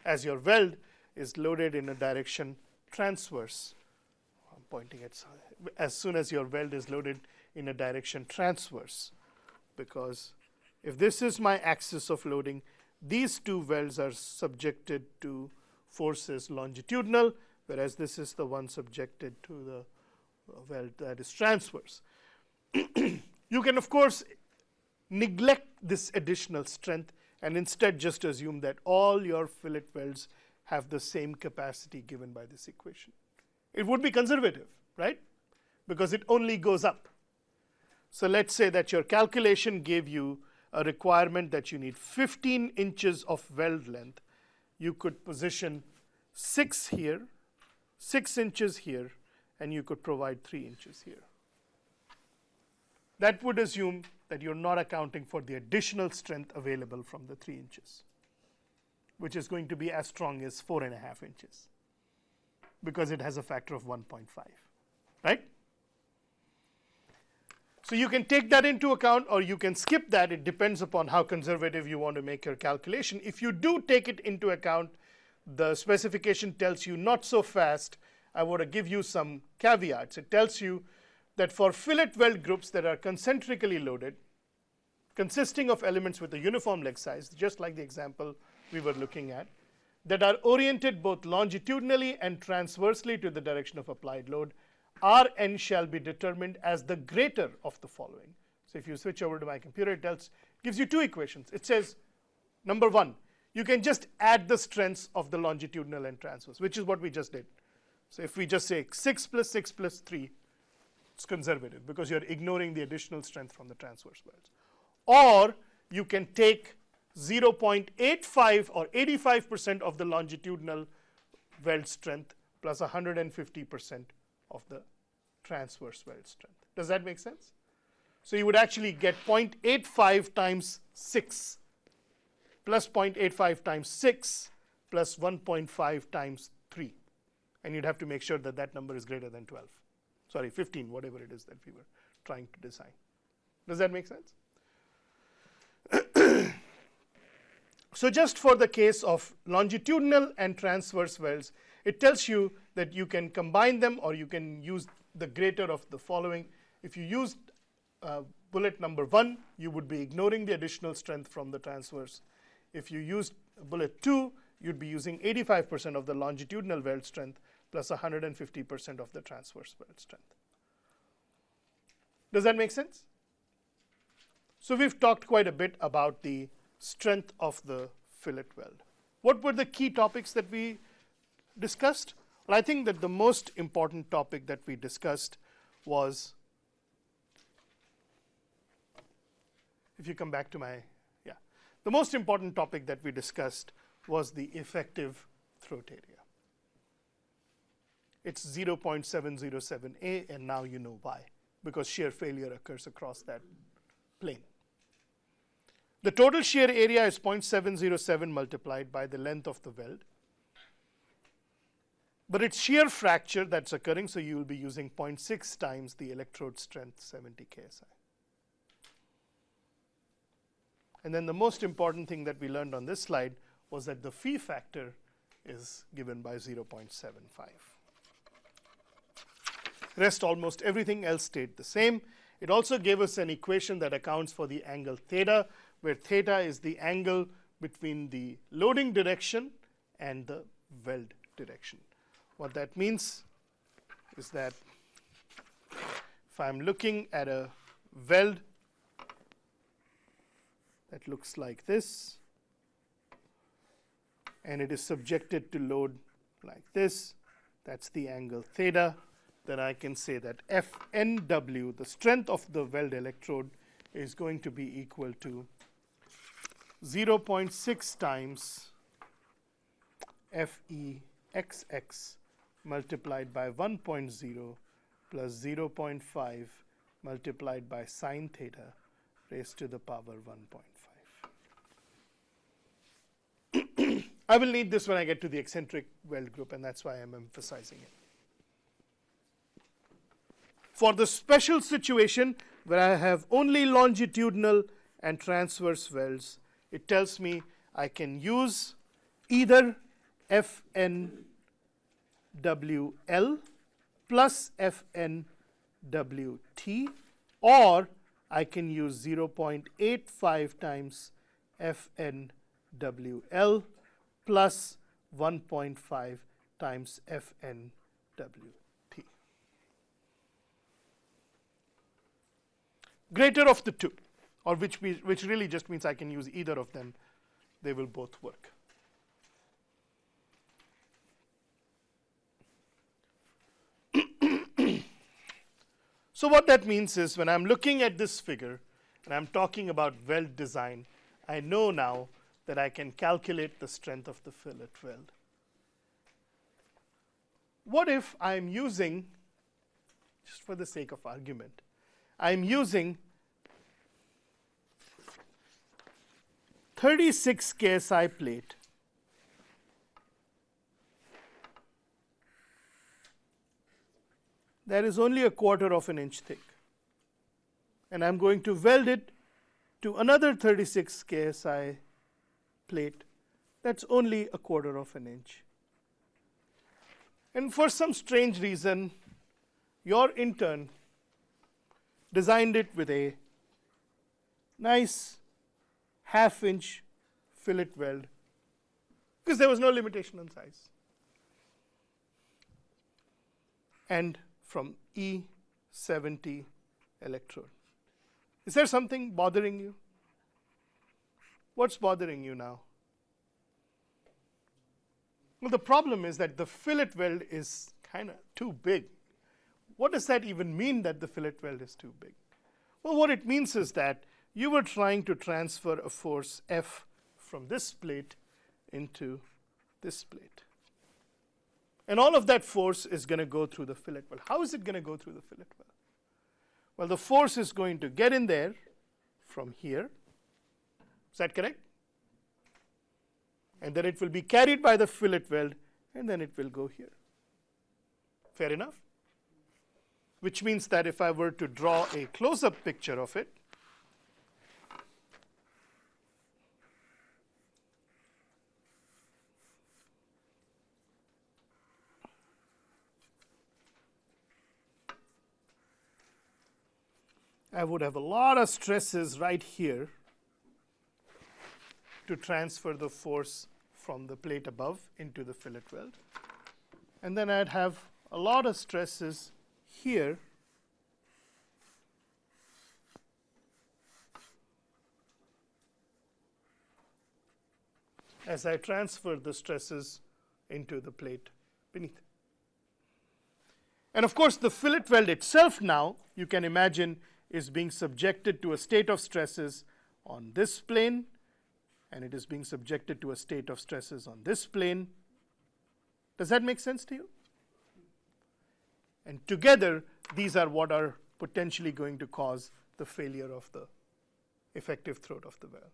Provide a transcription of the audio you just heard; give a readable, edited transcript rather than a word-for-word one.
as your weld is loaded in a direction transverse. I'm pointing at as soon as your weld is loaded in a direction transverse, because if this is my axis of loading, these two welds are subjected to forces longitudinal, whereas this is the one subjected to the weld that is transverse. You can of course neglect this additional strength and instead just assume that all your fillet welds have the same capacity given by this equation. It would be conservative, right? Because it only goes up. So let's say that your calculation gave you a requirement that you need 15 inches of weld length. You could position 6 here, 6 inches here, and you could provide 3 inches here. That would assume that you're not accounting for the additional strength available from the 3 inches, which is going to be as strong as 4.5 inches, because it has a factor of 1.5, right? So you can take that into account, or you can skip that. It depends upon how conservative you want to make your calculation. If you do take it into account, the specification tells you not so fast. I want to give you some caveats. It tells you that for fillet weld groups that are concentrically loaded, consisting of elements with a uniform leg size, just like the example we were looking at, that are oriented both longitudinally and transversely to the direction of applied load, Rn shall be determined as the greater of the following. So if you switch over to my computer, it gives you two equations. It says, number one, you can just add the strengths of the longitudinal and transverse, which is what we just did. So if we just say 6 plus 6 plus 3, it's conservative because you're ignoring the additional strength from the transverse welds. Or you can take 0.85 or 85% of the longitudinal weld strength plus 150% of the transverse weld strength. Does that make sense? So you would actually get 0.85 times 6 plus 0.85 times 6 plus 1.5 times 3. And you'd have to make sure that that number is greater than 12. Sorry, 15, whatever it is that we were trying to design. Does that make sense? So just for the case of longitudinal and transverse welds, it tells you that you can combine them or you can use the greater of the following. If you used bullet number 1, you would be ignoring the additional strength from the transverse. If you used bullet 2, you'd be using 85% of the longitudinal weld strength plus 150% of the transverse weld strength. Does that make sense? So we've talked quite a bit about the strength of the fillet weld. What were the key topics that we discussed? Well, I think that the most important topic that we discussed was, if you come back to the most important topic that we discussed was the effective throat area. It's 0.707A, and now you know why, because shear failure occurs across that plane. The total shear area is 0.707 multiplied by the length of the weld. But it's shear fracture that's occurring, so you will be using 0.6 times the electrode strength, 70 KSI. And then the most important thing that we learned on this slide was that the phi factor is given by 0.75. Rest almost everything else stayed the same. It also gave us an equation that accounts for the angle theta, where theta is the angle between the loading direction and the weld direction. What that means is that if I'm looking at a weld that looks like this, and it is subjected to load like this, that's the angle theta, then I can say that Fnw, the strength of the weld electrode, is going to be equal to 0.6 times Fexx multiplied by 1.0 plus 0.5 multiplied by sine theta raised to the power 1.5. I will need this when I get to the eccentric weld group, and that's why I'm emphasizing it. For the special situation where I have only longitudinal and transverse welds, it tells me I can use either FNWL plus FNWT, or I can use 0.85 times FNWL plus 1.5 times FNWT. Greater of the two, or which really just means I can use either of them. They will both work. So what that means is when I'm looking at this figure and I'm talking about weld design, I know now that I can calculate the strength of the fillet weld. What if I'm using, just for the sake of argument, I'm using 36 KSI plate that is only 1/4 of an inch thick, and I'm going to weld it to another 36 KSI plate that's only 1/4 of an inch. And for some strange reason, your intern designed it with a nice 1/2 inch fillet weld because there was no limitation on size. And from E70 electrode. Is there something bothering you? What's bothering you now? Well, the problem is that the fillet weld is kind of too big. What does that even mean, that the fillet weld is too big? Well, what it means is that you were trying to transfer a force F from this plate into this plate. And all of that force is going to go through the fillet weld. How is it going to go through the fillet weld? Well, the force is going to get in there from here. Is that correct? And then it will be carried by the fillet weld, and then it will go here. Fair enough? Which means that if I were to draw a close-up picture of it, I would have a lot of stresses right here to transfer the force from the plate above into the fillet weld. And then I'd have a lot of stresses here as I transfer the stresses into the plate beneath. And of course, the fillet weld itself now, you can imagine, is being subjected to a state of stresses on this plane, and it is being subjected to a state of stresses on this plane. Does that make sense to you? And together, these are what are potentially going to cause the failure of the effective throat of the weld.